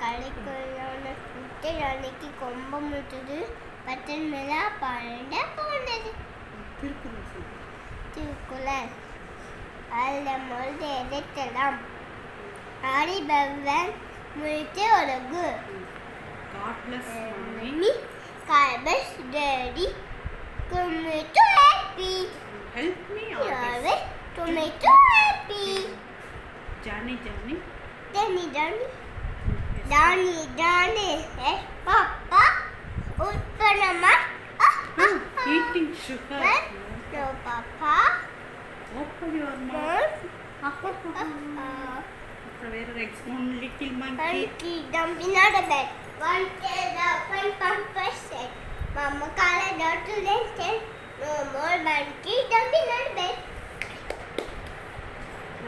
கடைக்குள்ளான கூட்டு அன்னைக்கு கொம்பம் விட்டுது பட்டன் மேலா பாட போனது. திருக்குறள் அதில் மொழி எழுத்தலாம் அறிபவன் முழித்து ஒழுகு. God bless Daddy. Tomato happy. Help me out. Tomato happy. Johnny. Danny. Hey, Papa. Utpanama. Eating sugar. No, Papa. Open your mouth. One little monkey. Dumping out of bed. One tail up and pampers said, Mama called out to them, no more monkey dumping out of bed.